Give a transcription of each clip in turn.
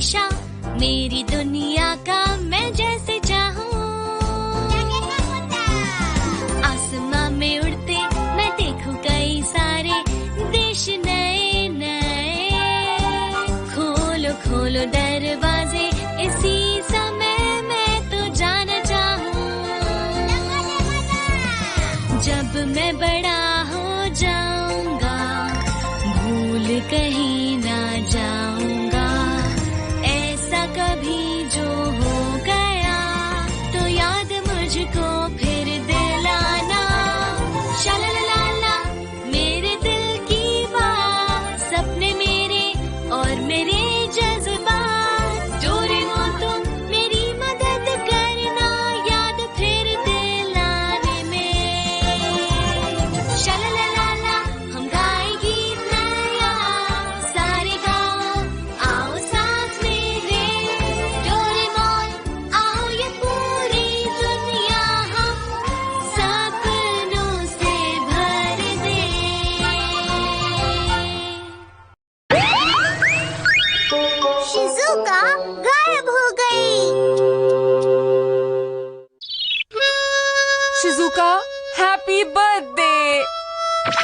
नक्शा मेरी दुनिया का मैं जैसे चाहूँ। आसमां में उड़ते मैं देखूं कई सारे देश नए नए। खोलो खोलो दरवाजे इसी समय मैं तो जाना चाहूँ। जब मैं बड़ा हो जाऊंगा भूल कहीं ना जाऊंगा। ऐसा कभी जो हो गया तो याद मुझको फिर दिलाना। शालालाला मेरे दिल की बात, सपने मेरे और मेरे जज्बात। डोरेमोन तुम मेरी मदद करना याद फिर दिलाने में। शालालाला हम गाए गीत नया सारे गाओ आओ साथ मेरे। डोरेमोन आओ ये पूरी दुनिया हम सपनों से भर दे। शिज़ुका गायब हो गई। Shizuka happy birthday.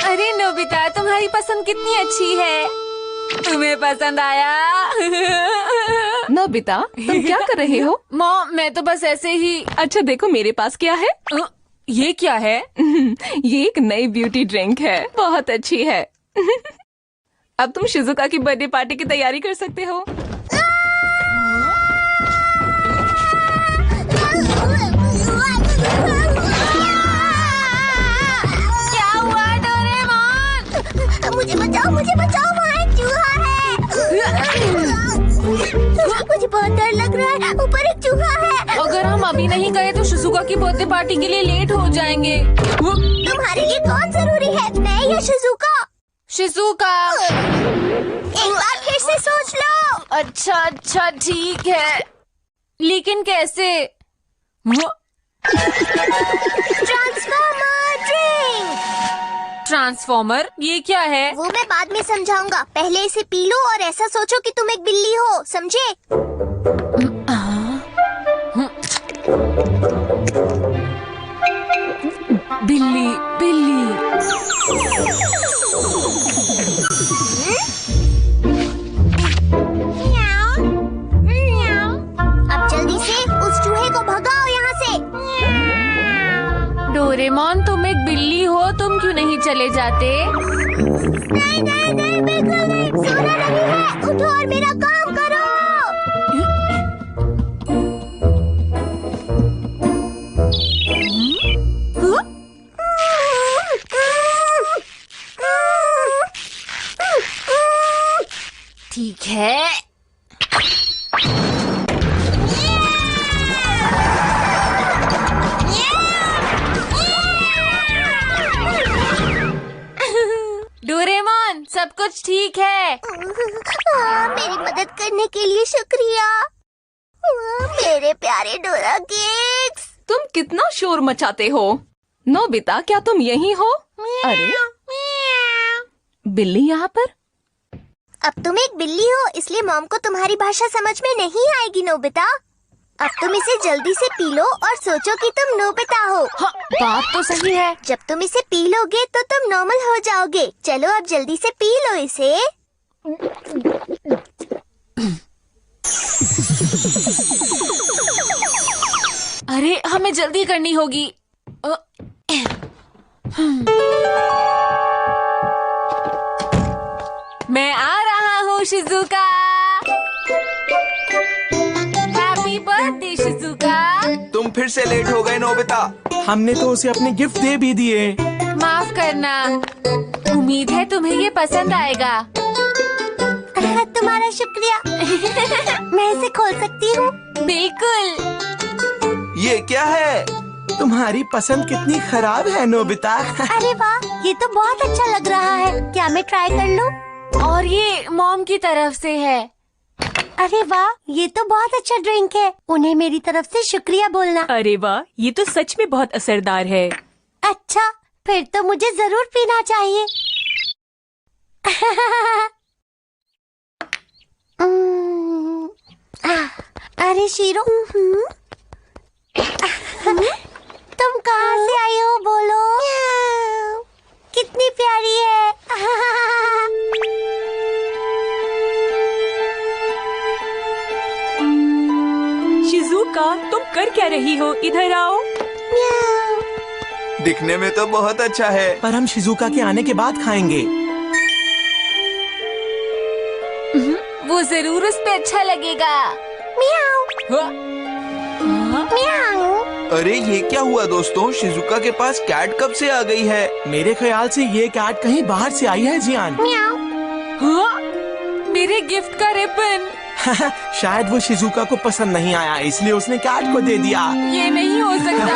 अरे नोबिता तुम्हारी पसंद कितनी अच्छी है। तुम्हें पसंद आया? नोबिता तुम क्या कर रहे हो? मॉम मैं तो बस ऐसे ही। अच्छा देखो मेरे पास क्या है। ये क्या है? ये एक नई ब्यूटी ड्रिंक है, बहुत अच्छी है। अब तुम शिज़ुका की बर्थडे पार्टी की तैयारी कर सकते हो। क्या हुआ डोरेमोन? मुझे बचाओ वहाँ एक चूहा है। मुझे बहुत डर लग रहा है, ऊपर एक चूहा है। अगर हम अभी नहीं गए तो शिज़ुका की बर्थडे पार्टी के लिए लेट हो जाएंगे। तुम्हारे लिए कौन जरूरी है, मैं या शिज़ुका? शिज़ुका। एक बार फिर से सोच लो। अच्छा ठीक है, लेकिन कैसे? Transformer drink. ट्रांसफॉर्मर ये क्या है? वो मैं बाद में समझाऊंगा, पहले इसे पी लो और ऐसा सोचो कि तुम एक बिल्ली हो, समझे? बिल्ली बिल्ली। अब जल्दी से उस चूहे को भगाओ यहाँ से। डोरेमोन तुम एक बिल्ली हो, तुम क्यों नहीं चले जाते? नहीं बिल्कुल नहीं, सोना नहीं है। उठो और मेरा काम करो। ठीक है। डोरेमोन सब कुछ ठीक है। मेरी मदद करने के लिए शुक्रिया मेरे प्यारे डोरा केक्स। तुम कितना शोर मचाते हो। नोबिता क्या तुम यहीं हो? अरे बिल्ली यहाँ पर। अब तुम एक बिल्ली हो, इसलिए मॉम को तुम्हारी भाषा समझ में नहीं आएगी नोबिता। अब तुम इसे जल्दी से पी लो और सोचो कि तुम नोबिता हो। हाँ, बात तो सही है। जब तुम इसे पी लोगे तो तुम नॉर्मल हो जाओगे। चलो अब जल्दी से पी लो इसे। अरे हमें जल्दी करनी होगी। मैं आ रहा हूँ शिज़ुका। Happy birthday Shizuka. तुम फिर से लेट हो गए नोबिता। हमने तो उसे अपने गिफ्ट दे भी दिए। माफ करना, उम्मीद है तुम्हें ये पसंद आएगा। तुम्हारा शुक्रिया। मैं इसे खोल सकती हूँ? बिल्कुल। ये क्या है? तुम्हारी पसंद कितनी खराब है नोबिता। अरे वाह, ये तो बहुत अच्छा लग रहा है। क्या मैं ट्राई कर लूँ? और ये मॉम की तरफ से है। अरे वाह, ये तो बहुत अच्छा ड्रिंक है। उन्हें मेरी तरफ से शुक्रिया बोलना। अरे वाह, ये तो सच में बहुत असरदार है। अच्छा, फिर तो मुझे जरूर पीना चाहिए। अरे शीरो, तुम कहाँ से आई हो? बोलो। कितनी प्यारी है। शिजुका, तुम कर क्या रही हो? इधर आओ। दिखने में तो बहुत अच्छा है। पर हम शिजुका के आने के बाद खाएंगे। वो जरूर उस पे अच्छा लगेगा। म्याऊ म्याऊ। अरे ये क्या हुआ दोस्तों? शिजुका के पास कैट कब से आ गई है? मेरे ख्याल से ये कैट कहीं बाहर से आई है जियान। म्याऊ। हाँ? मेरे गिफ्ट का रिबन। शायद वो शिजुका को पसंद नहीं आया, इसलिए उसने कैट को दे दिया। ये नहीं हो सकता।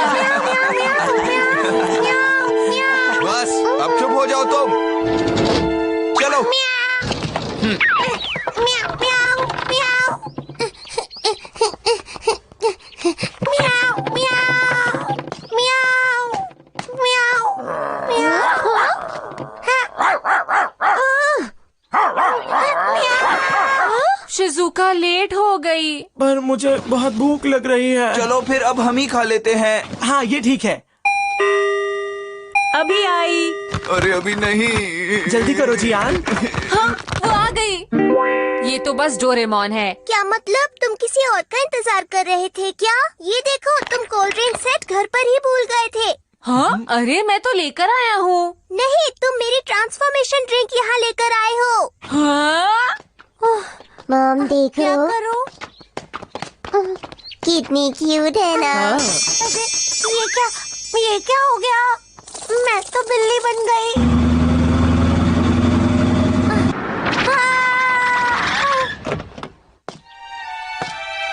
बस अब चुप हो जाओ तुम। चलो। म्याऊ म्याऊ म्याऊ म्याऊ म्याऊ म्याऊ म्याऊ। शिजुका लेट हो गई। पर मुझे बहुत भूख लग रही है। चलो फिर अब हम ही खा लेते हैं। हाँ, ये ठीक है। अभी आई। अरे अभी नहीं। जल्दी करो जियान। हाँ, वो आ गई। ये तो बस डोरेमोन है। क्या मतलब? तुम किसी और का इंतजार कर रहे थे क्या? ये देखो, तुम कोल्ड ड्रिंक सेट घर पर ही भूल गए थे। हाँ? अरे मैं तो लेकर आया हूँ। नहीं, तुम मेरी ट्रांसफॉर्मेशन ड्रिंक यहाँ लेकर आए हो। हाँ? मॉम देखो। क्या करो? कितनी क्यूट है ना। अरे ये क्या हो गया? मैं तो बिल्ली बन गई।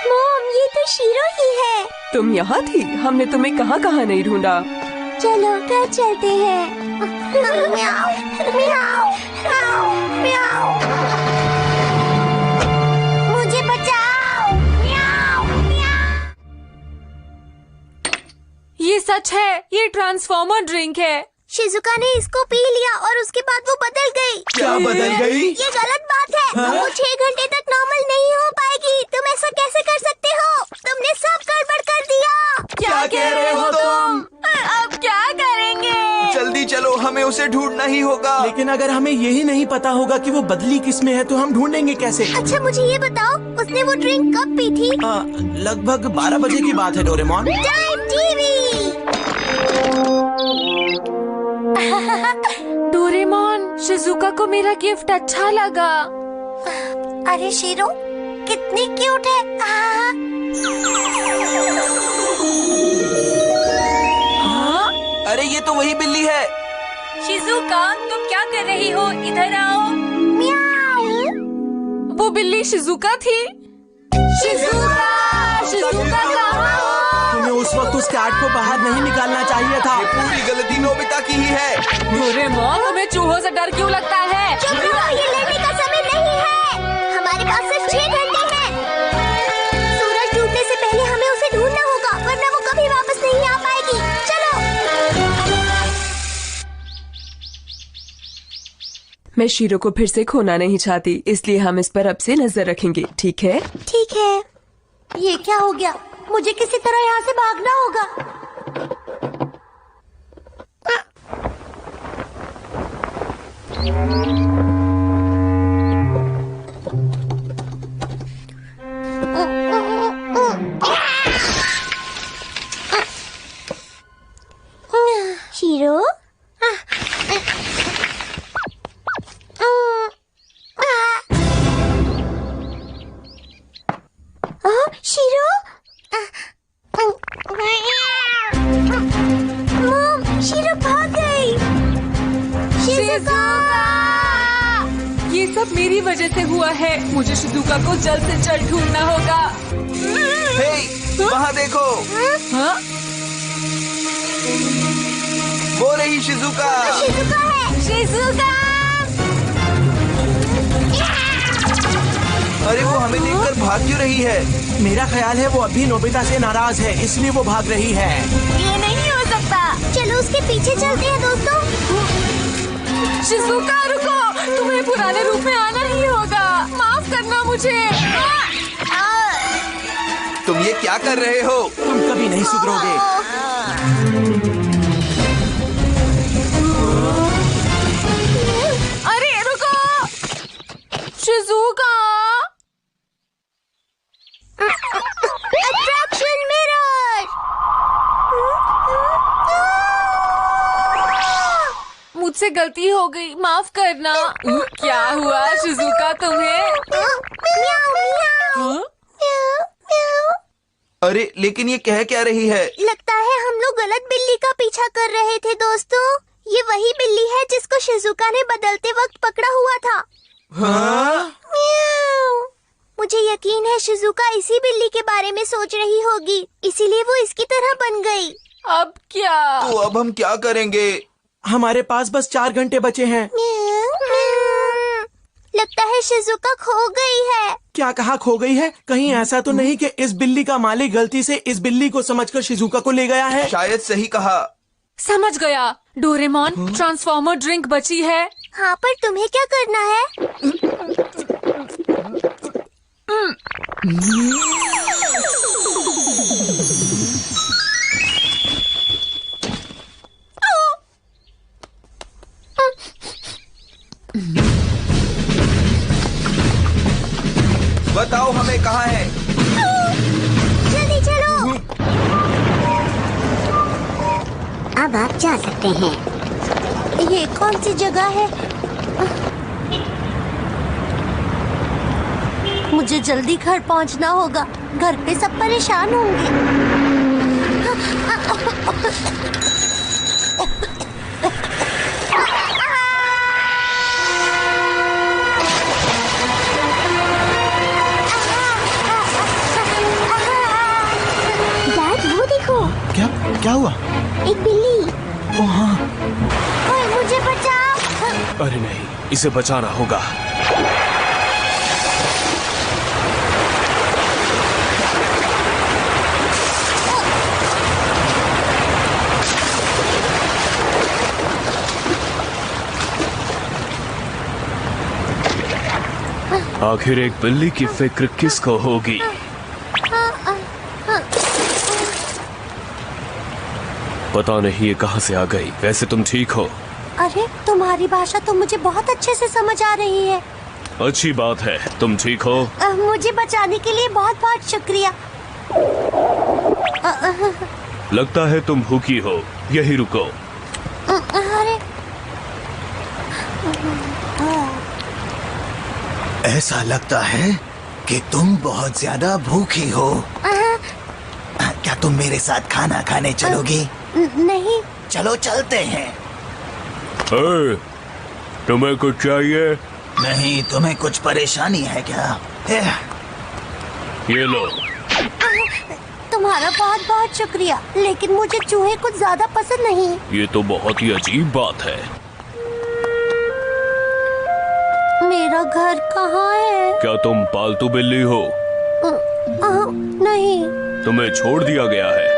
मॉम, ये तो शीरो ही है। तुम यहाँ थी? हमने तुम्हें कहाँ कहाँ नहीं ढूंढा। चलो घर चलते हैं। म्याऊ म्याऊ म्याऊ म्याऊ। मुझे बचाओ। म्याऊ म्याऊ। ये सच है। ये ट्रांसफॉर्मर ड्रिंक है। शिजुका ने इसको पी लिया और उसके बाद वो बदल गई। क्या बदल गई? ये गलत बात है। वो 6 घंटे तक नॉर्मल नहीं हो पाएगी। तुम ऐसा कैसे कर सकते हो? तुमने सब गड़बड़ कर दिया। क्या कह रहे हो तुम? अब क्या करेंगे? जल्दी चलो, हमें उसे ढूंढना ही होगा। लेकिन अगर हमें यही नहीं पता होगा कि वो बदली किसमें है तो हम ढूंढेंगे कैसे? अच्छा मुझे ये बताओ, उसने वो ड्रिंक कब पी थी? लगभग 12 बजे की बात है Doraemon. Time TV. Doraemon, Shizuka को मेरा गिफ्ट अच्छा लगा। अरे शीरो, कितनी क्यूट है। हाँ? अरे ये तो वही बिल्ली है। शिजुका, तुम क्या कर रही हो? इधर आओ। म्याऊ। वो बिल्ली शिजुका थी। शिजुका कहाँ हो? तुम्हें उस वक्त उस कैट को बाहर नहीं निकालना चाहिए था। ये पूरी गलती नोबिता की ही है। डोरेमोन, तुम्हें चूहों से डर क्यों लगता है? चुप रहो, ये लड़ने का समय नहीं है। हमारे पास सिर्फ 6 घंटे हैं। सूरज डूबने से पहले हमें उसे ढूंढना होगा, वरना वो कभी वापस नहीं आ पाएगी। चलो। मैं शीरो को फिर से खोना नहीं चाहती, इसलिए हम इस पर अब से नजर रखेंगे, ठीक है? ठीक है। ये क्या हो गया? मुझे किसी तरह यहाँ से भागना होगा। शीरो। शीरो। मॉम, शीरो भाग गई। शिजुका। ये सब मेरी वजह से हुआ है। मुझे शिजुका को जल्द से जल्द ढूंढना होगा। हे, वहाँ देखो। हाँ? वो रही शिजुका। शिजुका है। शिजुका। अरे वो हमें देखकर भाग क्यों रही है? मेरा ख्याल है वो अभी नोबिता से नाराज है, इसलिए वो भाग रही है। ये नहीं हो सकता। चलो उसके पीछे चलते हैं दोस्तों। शिजुका रुको, तुम्हें पुराने रूप में आना ही होगा। माफ करना मुझे। तुम ये क्या कर रहे हो? तुम कभी नहीं सुधरोगे। अरे रुको, शिजुका। Attraction mirror. मुझसे गलती हो गई, माफ करना। क्या हुआ शिजुका तुम्हें? म्याऊ म्याऊ हाँ? म्याऊ म्याऊ। अरे लेकिन ये कह क्या रही है? लगता है हम लोग गलत बिल्ली का पीछा कर रहे थे दोस्तों। ये वही बिल्ली है जिसको शिजुका ने बदलते वक्त पकड़ा हुआ था। हाँ? म्याऊ। मुझे यकीन है शिजुका इसी बिल्ली के बारे में सोच रही होगी, इसीलिए वो इसकी तरह बन गई। अब क्या? तो अब हम क्या करेंगे? हमारे पास बस 4 घंटे बचे हैं। म्याऊ, म्याऊ। लगता है शिजुका खो गई है। क्या कहा खो गई है? कहीं ऐसा तो नहीं कि इस बिल्ली का मालिक गलती से इस बिल्ली को समझकर शिजुका को ले गया है? शायद सही कहा। समझ गया। डोरेमोन, ट्रांसफॉर्मर ड्रिंक बची है। हाँ, पर तुम्हें क्या करना है? बताओ हमें कहाँ है? जल्दी चलो। अब आप जा सकते हैं। ये कौन सी जगह है? मुझे जल्दी घर पहुंचना होगा। घर पे सब परेशान होंगे। डैड, वो देखो, क्या क्या हुआ? एक बिल्ली। ओ हाँ। ओए, मुझे बचाओ। अरे नहीं, इसे बचाना होगा। आखिर एक बिल्ली की फिक्र किसको होगी? पता नहीं ये कहां से आ गई। वैसे तुम ठीक हो? अरे, तुम्हारी भाषा तो मुझे बहुत अच्छे से समझ आ रही है। अच्छी बात है। तुम ठीक हो? मुझे बचाने के लिए बहुत बहुत शुक्रिया। लगता है तुम भूखी हो। यही रुको। अरे, ऐसा लगता है कि तुम बहुत ज्यादा भूखी हो। क्या तुम मेरे साथ खाना खाने चलोगी? नहीं। चलो चलते हैं। ए, तुम्हें कुछ चाहिए? नहीं, तुम्हें कुछ परेशानी है क्या? ये लो। तुम्हारा बहुत बहुत शुक्रिया, लेकिन मुझे चूहे कुछ ज्यादा पसंद नहीं। ये तो बहुत ही अजीब बात है। मेरा घर कहाँ है? क्या तुम पालतू बिल्ली हो? नहीं। तुम्हें छोड़ दिया गया है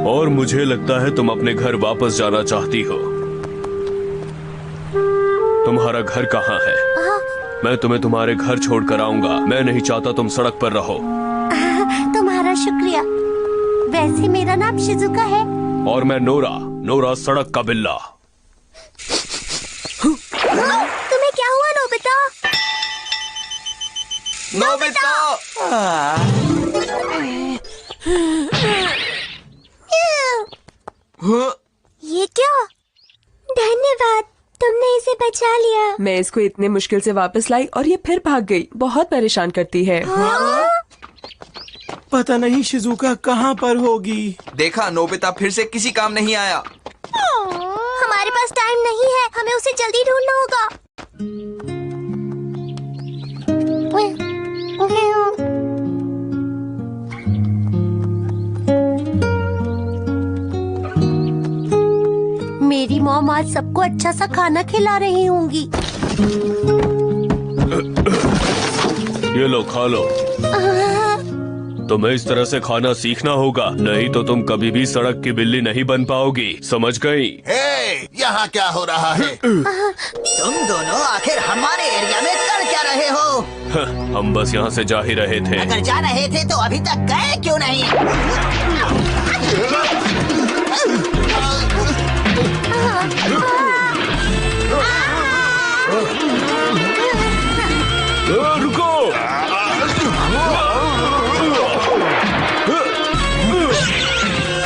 और मुझे लगता है तुम अपने घर वापस जाना चाहती हो। तुम्हारा घर कहाँ है? मैं तुम्हें तुम्हारे घर छोड़कर आऊंगा। मैं नहीं चाहता तुम सड़क पर रहो। तुम्हारा शुक्रिया। वैसे मेरा नाम शिजुका है। और मैं नोरा। नोरा सड़क का बिल्ला। तुम्हें क्या हुआ नोबिता? नोबिता! हाँ? ये क्या? धन्यवाद, तुमने इसे बचा लिया। मैं इसको इतने मुश्किल से वापस लाई और ये फिर भाग गई। बहुत परेशान करती है। पता नहीं शिजुका कहाँ पर होगी। देखा, नोबिता फिर से किसी काम नहीं आया। हमारे पास टाइम नहीं है, हमें उसे जल्दी ढूंढना होगा। मेरी मॉम आज सबको अच्छा सा खाना खिला रही होंगी। ये लो, खा लो। तुम्हें इस तरह से खाना सीखना होगा, नहीं तो तुम कभी भी सड़क की बिल्ली नहीं बन पाओगी। समझ गई? हे, यहाँ क्या हो रहा है? तुम दोनों आखिर हमारे एरिया में कर क्या रहे हो? हम बस यहाँ से जा ही रहे थे। अगर जा रहे थे तो अभी तक गए क्यों नहीं? रुको!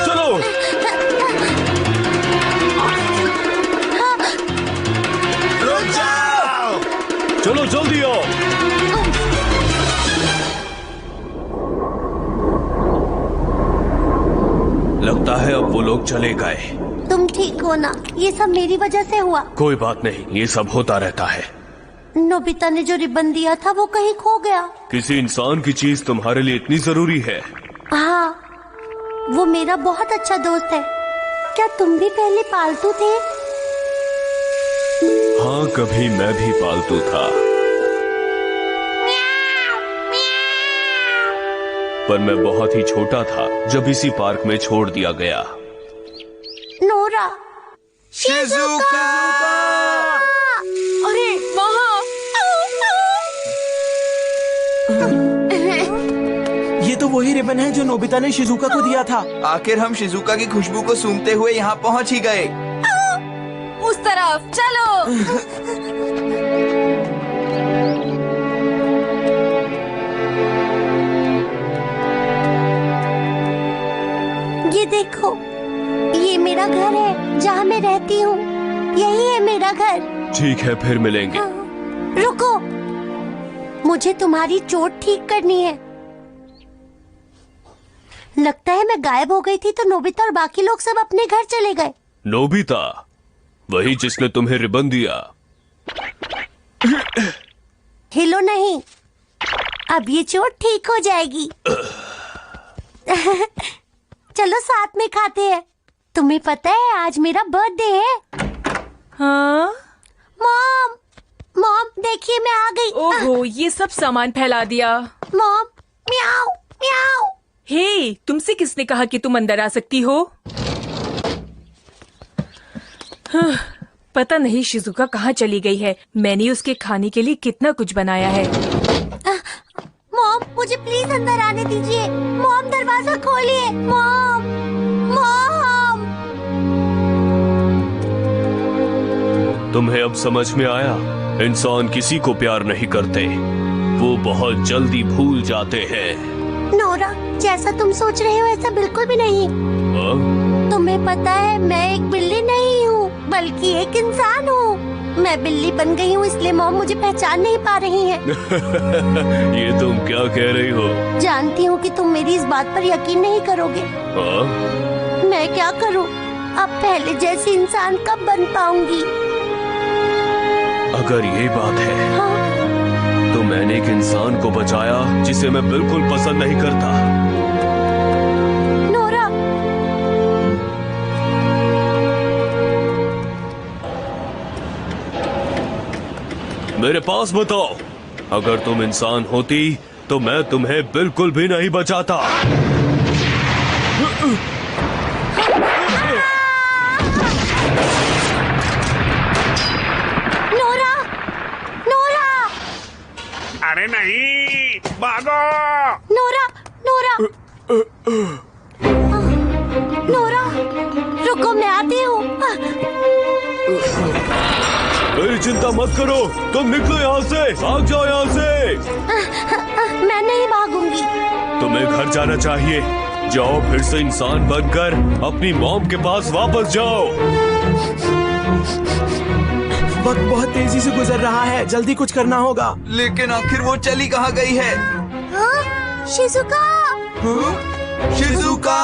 चलो! चलो जल्दी आओ। लगता है अब वो लोग चले गए। तुम ठीक हो ना? ये सब मेरी वजह से हुआ। कोई बात नहीं, ये सब होता रहता है। नोबिता ने जो रिबन दिया था वो कहीं खो गया। किसी इंसान की चीज तुम्हारे लिए इतनी जरूरी है? हाँ, वो मेरा बहुत अच्छा दोस्त है। क्या तुम भी पहले पालतू थे? हाँ, कभी मैं भी पालतू था, पर मैं बहुत ही छोटा था जब इसी पार्क में छोड़ दिया गया। Nora, Shizuka! अरे वहाँ ये तो वही रिबन है जो नोबिता ने शिजुका को दिया था। आखिर हम शिजुका की खुशबू को सूंघते हुए यहाँ पहुँच ही गए। उस तरफ चलो। ये देखो, ये मेरा घर है जहाँ मैं रहती हूँ। यही है मेरा घर। ठीक है, फिर मिलेंगे। रुको, मुझे तुम्हारी चोट ठीक करनी है। लगता है मैं गायब हो गई थी तो नोबिता और बाकी लोग सब अपने घर चले गए। नोबिता, वही जिसने तुम्हें रिबन दिया। हिलो नहीं, अब ये चोट ठीक हो जाएगी। चलो साथ में खाते हैं। तुम्हें पता है आज मेरा बर्थडे है। हाँ? मॉम, मॉम देखिए मैं आ गई। ओहो, ये सब सामान फैला दिया। मॉम, म्याऊ म्याऊ। हे, तुमसे किसने कहा कि तुम अंदर आ सकती हो? हाँ, पता नहीं शिजुका कहाँ चली गई है। मैंने उसके खाने के लिए कितना कुछ बनाया है। मॉम, मुझे प्लीज अंदर आने दीजिए। मॉम, दरवाजा खोलिए। Mom, mom. तुम्हें अब समझ में आया? इंसान किसी को प्यार नहीं करते, वो बहुत जल्दी भूल जाते हैं। नोरा, जैसा तुम सोच रहे हो ऐसा बिल्कुल भी नहीं। तुम्हें पता है मैं एक बिल्ली नहीं हूँ बल्कि एक इंसान हूँ। मैं बिल्ली बन गई हूँ इसलिए मॉम मुझे पहचान नहीं पा रही है। ये तुम क्या कह रही हो? जानती हूँ कि तुम मेरी इस बात पर यकीन नहीं करोगे। मैं क्या करूँ? अब पहले जैसी इंसान कब बन पाऊंगी? अगर ये बात है, हाँ? तो मैंने एक इंसान को बचाया जिसे मैं बिल्कुल पसंद नहीं करता। नोरा, मेरे पास बताओ, अगर तुम इंसान होती तो मैं तुम्हें बिल्कुल भी नहीं बचाता। नोरा, नोरा, अरे नहीं, भागो! नोरा, नोरा, नोरा, रुको मैं आती हूँ। मेरी चिंता मत करो, तुम निकलो यहाँ से, भाग जाओ यहाँ से। मैं नहीं भागूंगी। तुम्हें घर जाना चाहिए। जाओ, फिर से इंसान बनकर अपनी मॉम के पास वापस जाओ। वक्त बहुत तेजी से गुजर रहा है, जल्दी कुछ करना होगा। लेकिन आखिर वो चली कहाँ गई है? Shizuka, Shizuka!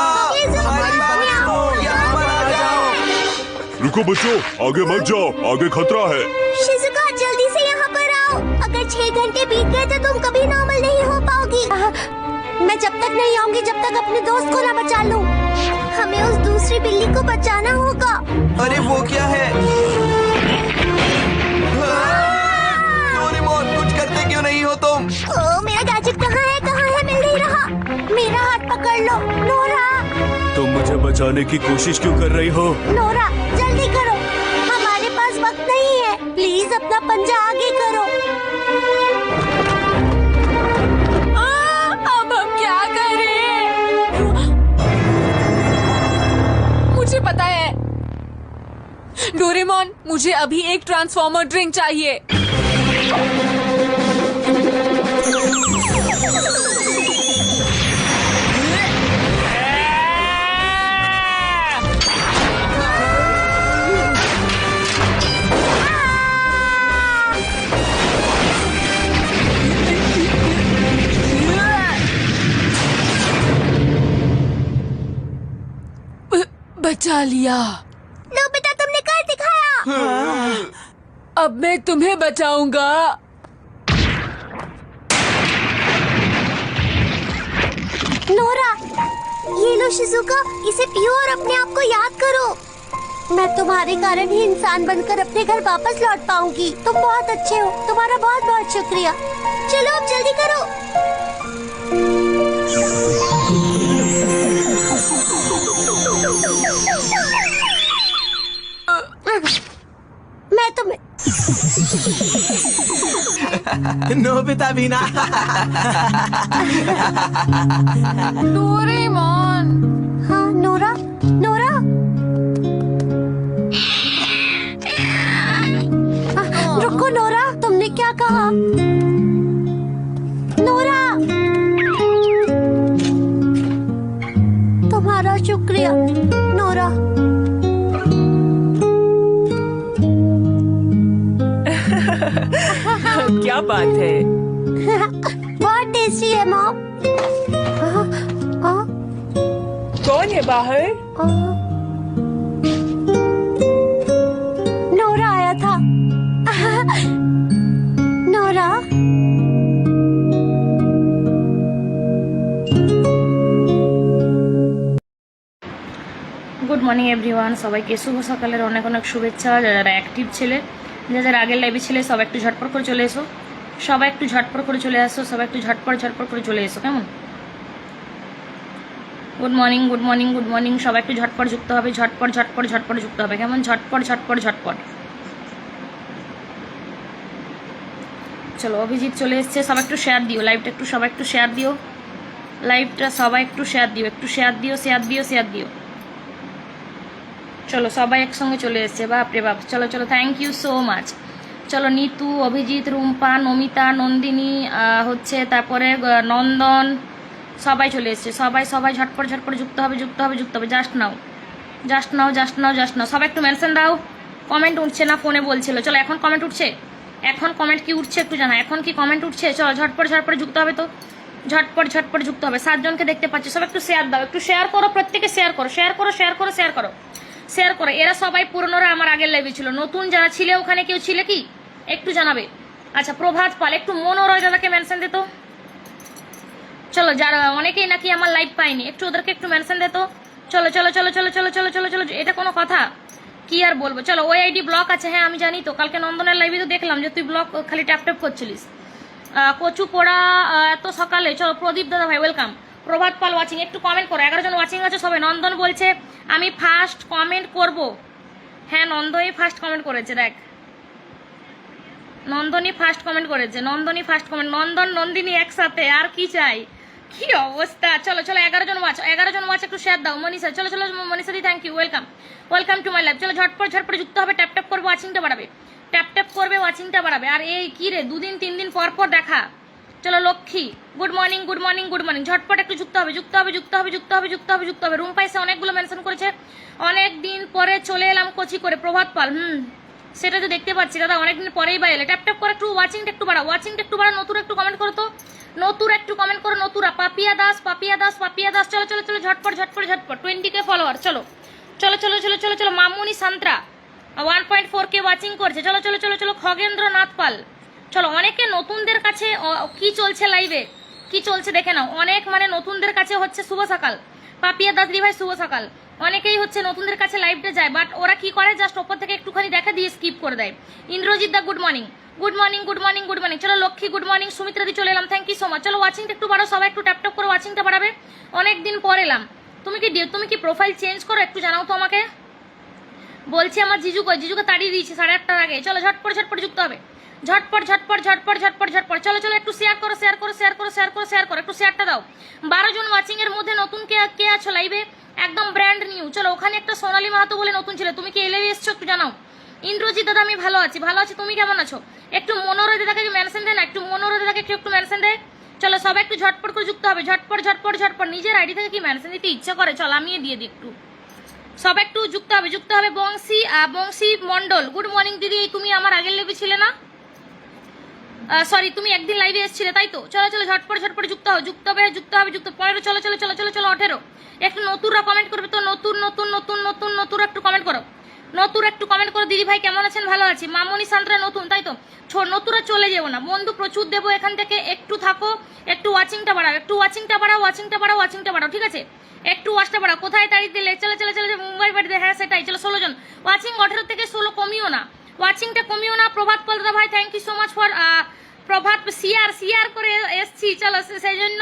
हमारी बात सुनो, यहाँ पर आ जाओ। रुको बच्चों, आगे मत जाओ, आगे खतरा है। शिजुका जल्दी से यहाँ पर आओ। अगर 6 घंटे बीत गए तो तुम कभी नॉर्मल नहीं हो पाओगी। मैं जब तक नहीं आऊंगी जब तक अपने दोस्त को ना बचा लूं। हमें उस दूसरी बिल्ली को बचाना होगा। अरे वो क्या है? डोरेमोन, कुछ करते क्यों नहीं हो तुम? मेरा गैजेट कहाँ है मिल नहीं रहा। मेरा हाथ पकड़ लो नोरा। तुम मुझे बचाने की कोशिश क्यों कर रही हो? नोरा जल्दी करो, हमारे पास वक्त नहीं है। प्लीज अपना पंजा आगे करो। मुझे पता है। डोरेमोन, मुझे अभी एक ट्रांसफॉर्मर ड्रिंक चाहिए। बचा लिया। नोबिता, तुमने कर दिखाया। अब मैं तुम्हें बचाऊंगा। नोरा, ये लो शिजुका, इसे पियो और अपने आप को याद करो। मैं तुम्हारे कारण ही इंसान बनकर अपने घर वापस लौट पाऊंगी। तुम बहुत अच्छे हो, तुम्हारा बहुत बहुत शुक्रिया। चलो अब जल्दी करो। मैं तुम्हें नोबिता भी ना। डोरेमोन। हाँ नोरा, नोरा। रुको नोरा, तुमने क्या कहा? नोरा, तुम्हारा शुक्रिया नोरा। क्या बात है। बहुत टेस्टी है मॉम। कौन है बाहर? नोरा आया था। नोरा, গুড মর্নিং এভরিওয়ান, সবাইকে শুভ সকালের অনেক অনেক শুভেচ্ছা। যারা অ্যাক্টিভ ছেলে, যারা আগের লাইভে ছিলে, সবাই একটু ঝটপট করে চলে এসো। সবাই একটু ঝটপট করে চলে আসো। সবাই একটু ঝটপট করে চলে এসো। কেমন? Good morning, good morning, good morning. সবাই একটু ঝটপট যুক্ত হবে। ঝটপট যুক্ত হবে। কেমন? ঝটপট। চলো, অভিজিৎ চলে এসছে। সবাই একটু শেয়ার দিও লাইভটা। সবাই একটু শেয়ার দিও লাইভটা। সবাই একটু শেয়ার দিও। শেয়ার দিও। চলো, সবাই একসঙ্গে চলে এসছে। বাপরে বাপ। চলো, থ্যাংক ইউ সো মাচ। চলো, নিতু, অভিজিৎ, রুম্পা, নমিতা, নন্দিনী, হচ্ছে তারপরে নন্দন, সবাই চলে এসছে। সবাই ঝটপট যুক্ত হবে। Just now. সবাই একটু মেনশন দাও। কমেন্ট উঠছে না, ফোনে বলছিল। চলো, এখন কমেন্ট উঠছে। এখন কমেন্ট কি উঠছে একটু জানা। এখন কি কমেন্ট উঠছে? চলো, ঝটপট যুক্ত হবে। তো ঝটপট যুক্ত হবে। 7 জনকে দেখতে পাচ্ছি। সব একটু শেয়ার দাও। একটু শেয়ার করো। প্রত্যেকে শেয়ার করো। এরা সবাই পুরনোরা আমার আগের লাইভে ছিল। নতুন যারা ছিলে, ওখানে কেউ ছিলে কি একটু জানাবে। আচ্ছা, প্রভাত পাল, একটু মনোরয় দাদাকে মেনশন দিত। চলো, যারা অনেকেই নাকি আমার লাইভ পায়নি, একটু ওদেরকে একটু মেনশন দিত। চলো। এটা কোনো কথা? কি আর বলবো। চলো, ওই আইডি ব্লক আছে। হ্যাঁ, আমি জানি তো। কালকে নন্দনের লাইভে তো দেখলাম যে তুই ব্লক খালি ট্যাপ করছিলিস। কচু পোড়া এত সকালে। চলো, প্রদীপ দাদা ভাই ওয়েলকাম। প্রভাত পাল ওয়াচিং, একটু কমেন্ট করো। 11 জন ওয়াচিং আছে সবাই। নন্দন বলছে আমি ফার্স্ট কমেন্ট করব। হ্যাঁ, নন্দনই ফার্স্ট কমেন্ট করেছে। দেখ, নন্দনই ফার্স্ট কমেন্ট। নন্দন নন্দিনী একসাথে, আর কি চাই? কি অবস্থা। চলো 11 জন ওয়াচ একটু শেয়ার দাও। মনীষা, চলো Manisha di, thank you, welcome to my live. চলো, ঝটপট যুক্ত হবে। ট্যাপ করবে, ওয়াচিংটা বাড়াবে। আর এই কি রে, 2 দিন 3 দিন পর দেখা। চলো, লক্ষ্মী, গুড মর্নিং। ঝটপট একটু যুক্ত হবে। রুম্পা এসে অনেকগুলো মেনশন করেছে। অনেক দিন পরে চলে এলাম কোচি করে। প্রভাত পাল, সেটা তো দেখতে পাচ্ছি দাদা, অনেকদিন পরেই বা এলে। ট্যাপ করে একটু ওয়াচিংটা একটু বাড়াও। নতুন একটু কমেন্ট করো তো। নতুরা। পাপিয়া দাস। চলো, ঝটপট 20K ফলোয়ার। চলো। মামুনি সান্ত্রা 1.4K ওয়াচিং করছে। চলো। খগেন্দ্র নাথ পাল। চলো, অনেকে নতুনদের কাছে কি চলছে লাইভে, কি চলছে দেখে নাও। অনেক নতুনদের কাছে হচ্ছে শুভ সকাল। পাপিয়া দাস ভাই শুভ সকাল। অনেকেই হচ্ছে নতুনদের কাছে লাইভটা যায়, বাট ওরা কি করে, জাস্ট ওপর থেকে একটুখানি দেখা দিয়ে স্কিপ করে দেয়। ইন্দ্রজিৎ দা, গুড মর্নিং। চলো, লক্ষ্মী, গুড মর্নিং। সুমিত্রা দি, চলে এলাম, থ্যাংক ইউ সো মাচ। চলো, ওয়াচিংটা একটু বাড়াও। সবাই একটু ট্যাপ করে ওয়াচিংটা বাড়াবে। অনেকদিন পর এলাম। তুমি কি প্রোফাইল চেঞ্জ করো? একটু জানাও তো আমাকে। বলছি আমার জিজুকে তাড়িয়ে দিয়েছি 8:30টার আগে। চলো, ঝটপট যুক্ত হবে। ঝটপট ঝটপট ঝটপট ঝটপট ঝটপট চলো চলো একটু শেয়ার করো শেয়ার করো শেয়ার করো শেয়ার করো শেয়ার করো একটু শেয়ারটা দাও। 12 জন ওয়াচিং এর মধ্যে নতুন কে আছো লাইভে? একদম ব্র্যান্ড নিউ। চলো ওখানে একটা সোনালী মাহাতো বলে নতুন ছিল, তুমি কি এলেই এসছো একটু জানাও। ইন্দ্রজিৎ দাদা আমি ভালো আছি, ভালো আছি, তুমি কেমন আছো? একটু মনোরয় দাদাকে মেনশন দেয় না, একটু মনোরয় দাদাকে একটু মেনশন দেয়। চলো সবাই একটু ঝটপট করে যুক্ত হবে, ঝটপট ঝটপট ঝটপট। নিজের আইডি থেকে কি মেনশন দিতে ইচ্ছা করে? চলো আমি দিয়ে দিই একটু, সব একটু যুক্ত হবে যুক্ত হবে। বংশী মন্ডল গুড মর্নিং দিদি, তুমি আমার আগের লাইভে ছিলে না? সরি তুমি একদিন লাইভে এসেছিলে তাই তো? চলো চলো ঝটপট ঝটপট যুক্ত হবে যুক্ত হবে যুক্ত হবে যুক্ত। 15 চলো চলো চলো চলো চলো 18 একটু নতুনরা কমেন্ট করবে তো, নতুন নতুন নতুন নতুন নতুন একটু কমেন্ট করো, নতুন একটু কমেন্ট করো। দিদি ভাই কেমন আছেন? ভালো আছি। মামনি সান্ত্রা নতুন তাই তো? নতুনরা চলে যেও না বন্ধু, প্রচুর দেবো এখান থেকে, একটু থাকো, একটু ওয়াচিংটা বাড়াও, একটু ওয়াচিংটা বাড়াও, ওয়াচিংটা বাড়াও, ওয়াচিংটা বাড়াও, ঠিক আছে? একটু ওয়াচটা বাড়াও। কোথায় তারিখ দিলে? চলো চলো চলো মুম্বাই বাড়িতে, হ্যাঁ সেটাই। চলো 16 জন ওয়াচিং, 18 থেকে 16 কমিও না, ওয়াচিংটা কমিও না। প্রভাত পাল দাদা ভাই thank you so much for Prabhat সিআর করে এসছি, চলো সেই জন্য।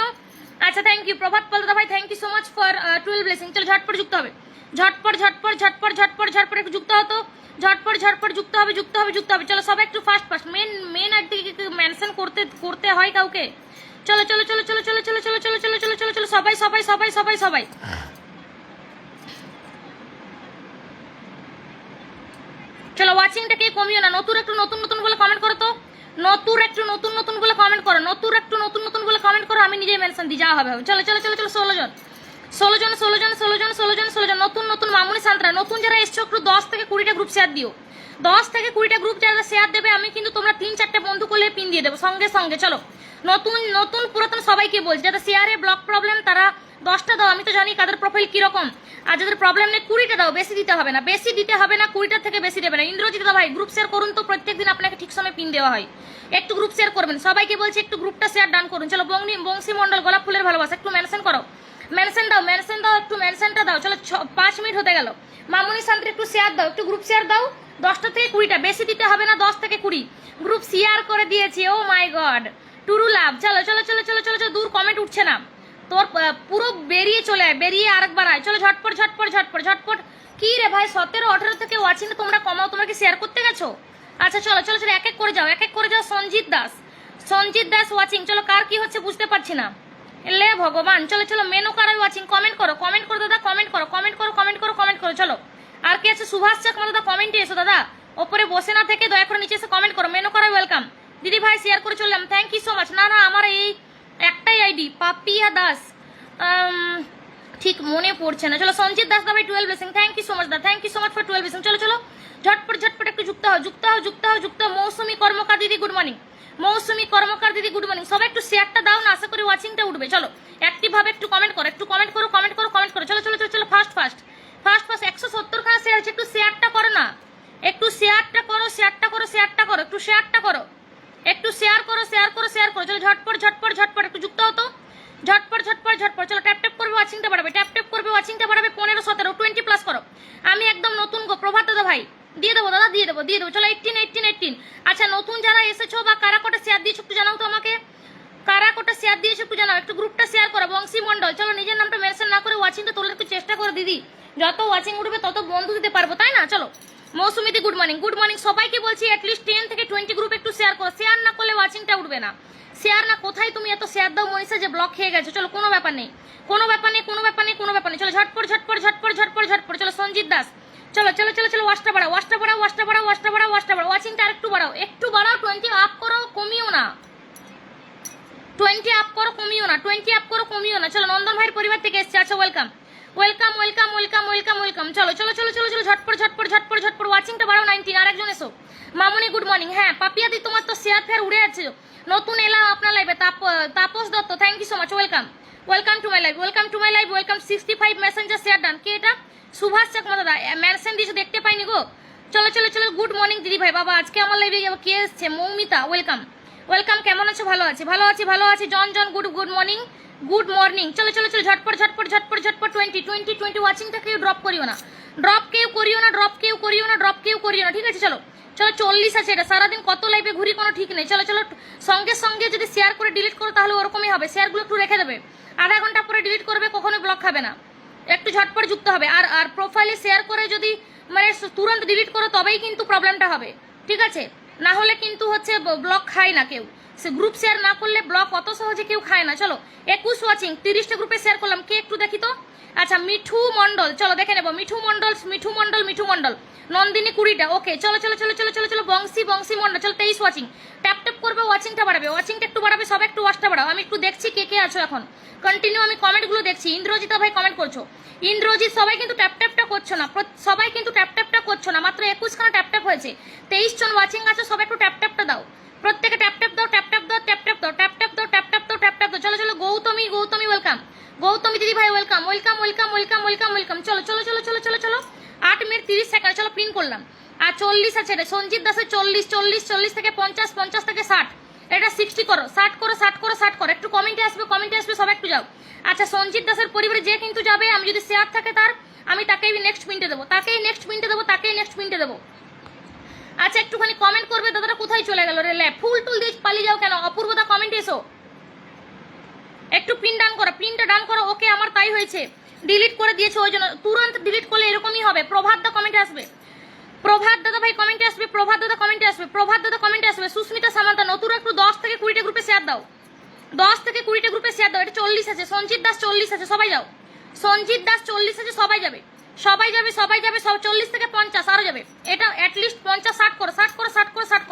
আচ্ছা থ্যাংক ইউ প্রভাত পাল দাদা ভাই, thank you so much for 12 blessing. চলো ঝটপট যুক্ত হবে, ঝটপট ঝটপট ঝটপট ঝটপট ঝটপট একটু যুক্ত হতো, ঝটপট ঝটপট যুক্ত হবে যুক্ত হবে যুক্ত হবে। চলো সবাই একটু ফাস্ট ফাস্ট, মেন আইডি থেকে মেনশন করতে হয় কাউকে। চলো চলো চলো চলো চলো চলো চলো চলো চলো চলো চলো চলো সবাই সবাই সবাই সবাই সবাই চলো ওয়াচিংটাকে কমিও না। নতুন একটু নতুন নতুন বলে কমেন্ট করো তো, নতুন একটু নতুন নতুন বলে কমেন্ট করো, নতুন একটু নতুন নতুন বলে কমেন্ট করো, আমি নিজেই মেনশন দিই, যা হবে। চলো চলো চলো চলো 16 জন 16 জন 16 জন 16 জন 16 জন 16 জন নতুন নতুন। মামুনি সান্ত্রা নতুন যারা এসছো একটু 10 থেকে 20টা গ্রুপ শেয়ার দিও, 10 থেকে 20টা গ্রুপ যারা শেয়ার দেবে আমি কিন্তু তোমরা 3-4টে বন্ধু করলে পিন দিয়ে দেবো সঙ্গে সঙ্গে। চলো নতুন নতুন পুরাতন সবাইকে বলছি, যাদের শেয়ারে ব্লক প্রবলেম তারা 10টা দাও, আমি তো জানি কাদের প্রোফাইল কিরকম। আর যাদের প্রবলেম নেই 20টা দাও, বেশি দিতে হবে না, বেশি দিতে হবে না, 20টার থেকে বেশি দেবে না। ইন্দ্রজিৎ দাদা ভাই গ্রুপ শেয়ার করুন তো, প্রত্যেকদিন আপনাকে ঠিক সময় পিন দেওয়া হয়, একটু গ্রুপ শেয়ার করবেন। সবাইকে বলছি একটু গ্রুপটা শেয়ার ডান করুন। চলো বংশী মন্ডল গোলাপ ফুলের ভালোবাসা একটু মেনশন করো, মেনশন দাও একটু মেনশনটা দাও। চলো 5 মিনিট হতে গেল। মামুনি শান্তি একটু শেয়ার দাও, একটু গ্রুপ শেয়ার দাও, 10টা থেকে 20টা, বেশি দিতে হবে না, 10 থেকে 20 গ্রুপ শেয়ার করে দিয়েছি। ও মাই গড টুরু লাভ। চলো চলো চলো চলো চলো চলো, দূর কমেন্ট উঠছে না তোর, পুরো বেরিয়ে চলে আয়, বেরিয়ে আরেকবার আয়। চলো ঝটপট ঝটপট ঝটপট ঝটপট। কি রে ভাই 17-18 থেকে ওয়াচিং তোমরা কমাও, তোমরা কি শেয়ার করতে গেছো? আচ্ছা চলো চলো চলো এক এক করে যাও, এক এক করে যাও। সঞ্জিত দাস ওয়াচিং। চলো কার কি হচ্ছে বুঝতে পারছি না, লে ভগবান। চলো চলো মেনু কার ওয়াচিং, কমেন্ট করো দাদা, কমেন্ট করো। চলো আর কি আছে? সুভাষ চাকমা দাদা কমেন্টে এসো দাদা, ওপরে বসে না থেকে দয়া করে নিচে এসে কমেন্ট করো। মেনু কার ওয়েলকাম। দিদি ভাই শেয়ার করে চললাম, থ্যাংক ইউ সো মাচ। না আমার এই একটাই আইডি পাপিয়া দাস, ঠিক মনে পড়ছে না। চলো সঞ্জিত দাস দাদা 12 blessing, thank you so much দা, thank you so much for 12 blessing. চলো চলো ঝটপট ঝটপট একটু যুক্ত হও। মৌসুমী কর্মকার দিদি গুড মর্নিং, মৌসুমী কর্মকার দিদি গুড মর্নিং। সবাই একটু শেয়ারটা দাও না, আশা করি ওয়াচিংটা উঠবে। চলো অ্যাক্টিভ ভাবে একটু কমেন্ট করো, চলো চলো চলো চলো ফাস্ট 170 খানা শেয়ার আছে, একটু শেয়ারটা করো না, একটু শেয়ারটা করো, একটু শেয়ারটা করো, একটু শেয়ার করো। চলো ঝটপট একটু যুক্ত হতো, ঝটপট। চলো ট্যাপ করবে ওয়াচিংটা বাড়াবে, 15-17 20+ করো। আমি একদম নতুন গো প্রভাত দাদা ভাই, দিয়ে দেবো দাদা, দিয়ে দেবো। চলো 18। আচ্ছা নতুন যারা এসেছো বা কারা কটা শেয়ার দিয়েছো একটু জানাও তো আমাকে, কারা কটা শেয়ার দিয়েছো একটু জানাও, একটু গ্রুপটা শেয়ার করো। বংশী মন্ডল চলো নিজের নামটা মেনশন না করে ওয়াচিংটা তোলার একটু চেষ্টা করো দিদি, যত ওয়াচিং উঠবে তত বন্ধু দিতে পারবো তাই না? চলো মৌসুমিদি গুড মর্নিং। সবাইকে বলছি অ্যাটলিস্ট 10 থেকে 20 গ্রুপ একটু শেয়ার করো, শেয়ার না করলে ওয়াচিংটা উঠবে না। শেয়ার না কোথায় তুমি এত শেয়ার দাও মনীষা যে ব্লক হয়ে গেছে। চলো কোনো ব্যাপার নেই। চলো ঝটপট। চলো সঞ্জিত দাস চলো ওয়াচটা বাড়াও, ওয়াচিংটা আরেকটু বাড়াও, 20 আপ করো, কমিও না, 20 আপ করো, কমিও না। চলো নন্দন ভাইয়ের পরিবার থেকে এসছে, আচ্ছা ওয়েলকাম। চলো ঝটপট ওয়াচিংটা বাড়াও 19। আরেকজন এসো, মামুনি গুড মর্নিং। হ্যাঁ পাপিয়া দি তোমার তো শেয়ার ফেয়ার উড়ে আছে, নতুন এলাম আপনার লাইভে। Tapas Dutta thank you so much, welcome to my live, welcome 65 messenger share done. কে এটা? সুভাষ চাকমা দাদা মেনশন দিয়েছে, দেখতে পাইনি গো। চলো গুড মর্নিং দিদি ভাই। বাবা আজকে আমার লাইভে কে এসছে? মৌমিতা ওয়েলকাম। কেমন আছো? ভালো আছি। জন গুড মর্নিং। চলো ঝটপট 20 ওয়াচিংটা কেউ ড্রপ করিও না, ঠিক আছে? চলো 40 আছে, এটা সারাদিন কত লাইভে ঘুরি কোনো ঠিক নেই। চলো সঙ্গে যদি শেয়ার করে ডিলিট করো তাহলে ওরকমই হবে, শেয়ারগুলো একটু রেখে দেবে, আধা ঘন্টা পরে ডিলিট করবে, কখনোই ব্লক খাবে না। একটু ঝটপট যুক্ত হবে। আর প্রোফাইলে শেয়ার করে যদি মানে তুরন্ত ডিলিট করো তবেই কিন্তু প্রবলেমটা হবে, ঠিক আছে? না হলে কিন্তু হচ্ছে ব্লক খায় না কেউ, সে গ্রুপ শেয়ার না করলে ব্লক অত সহজে কেউ খায় না। চলো 21 ওয়াচিং, 30টা গ্রুপে শেয়ার করলাম, কে একটু দেখি তো। আচ্ছা মিঠু মন্ডল, চলো দেখে নেবো। মিঠু মন্ডল, নন্দিনী 20টা, ওকে। চলো চলো চলো চলো চলো চলো বংশী মন্ডল, চলো 23 ওয়াচিং। ট্যাপ ট্যাপ করবে, ওয়াচিংটা একটু বাড়াবে, সব একটু ওয়াচটা বাড়াও। আমি একটু দেখছি কে কে আছো এখন, কন্টিনিউ আমি কমেন্টগুলো দেখছি। ইন্দ্রজিৎ ভাই কমেন্ট করছো, ইন্দ্রজিৎ। সবাই কিন্তু ট্যাপ ট্যাপটা করছো না, সবাই কিন্তু ট্যাপ ট্যাপটা করছো না, মাত্র 21 খানা ট্যাপ ট্যাপ হয়েছে। 23 জন ওয়াচিং আছো, সব একটু ট্যাপ ট্যাপটা দাও, প্রত্যেকে ট্যাপ ট্যাপ দাও, ট্যাপ ট্যাপ দাও, ট্যাপ ট্যাপ দাও, ট্যাপ ট্যাপ দাও, ট্যাপ ট্যাপ দাও, ট্যাপ ট্যাপ দাও। চলো চলো গৌতমী ওয়েলকাম, গৌতমী দিদি ভাই ওয়েলকাম। চলো চলো চলো চলো চলো চলো 8 মিনিট 30 সেকেন্ড, চলো পিন করলাম। আর 40 আছে এটা, সঞ্জিত দাসের 40 থেকে 50, 50 থেকে 60, এটা 60 করো, 60 করো। একটু কমেন্টে আসবে, সব একটু যাও। আচ্ছা সঞ্জিত দাসের পরিবারে যে কিন্তু যাবে, আমি যদি শেয়ার থাকে তার, আমি তাকেই নেক্সট মিনিটে দেবো, তাকেই নেক্সট মিনিটে দেবো। আচ্ছা একটুখানি কমেন্ট করবে, দাদারা কোথায় চলে গেল রে? লে ফুল টুল দিয়ে পালিয়ে যাও কেন? অপূর্বদা কমেন্ট এসো, একটু পিনটা ডান করো। ওকে আমার তাই হয়েছে, ডিলিট করে দিয়েছে ওই জন্য। তুরন্ত ডিলিট করলে এরকমই হবে। প্রভাত দা কমেন্টে আসবে, প্রভাত দাদা ভাই কমেন্টে আসবে, প্রভাত দাদা কমেন্টে আসবে। সুস্মিতা সামান্তা নতুন একটু 10 থেকে 20টা গ্রুপে শেয়ার দাও, 10 থেকে 20টা গ্রুপে শেয়ার দাও। এটা 40 আছে, সঞ্জিত দাস 40 আছে, সবাই যাও। সঞ্জিত দাস 40 আছে, সবাই যাবে। সব 40 থেকে 50 আরো যাবে। এটা অ্যাটলিস্ট 50 60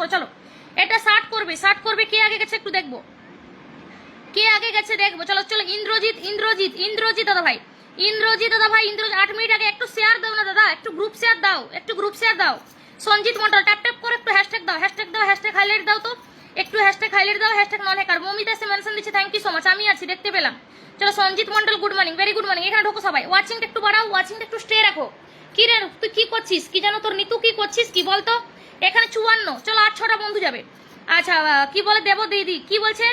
করো। চলো এটা 60 করবে। কে আগে গেছে একটু দেখবো, চলো চলো ইন্দ্রজিৎ দাদা ভাই, 8 মিনিট আগে একটু শেয়ার দাও না দাদা, একটু গ্রুপ শেয়ার দাও। সঞ্জিত মন্ডল ট্যাপ ট্যাপ করে একটু হ্যাশট্যাগ দাও, হ্যাশট্যাগ হাইলাইট দাও তো, একটু হ্যাশট্যাগ হাইলাইট দাও, হ্যাশট্যাগ নন হ্যাকার। মমিতা এসে মেনশন দিচ্ছে, থ্যাংক ইউ সো মাচ, আমি আছি, দেখতে পেলাম। চলো Sanjit Mondal good morning, very good morning. এখানে ঢোকো সবাই, ওয়াচিংটা একটু বাড়াও, ওয়াচিংটা একটু স্টে রাখো। কি রে তুই কি করছিস, কি জানো তোর নিতু কি করছিস কি বলতো? এখানে 54, চলো 8-6টা বন্ধু যাবে। আচ্ছা কি বলে দেব দিদি, কি বলছে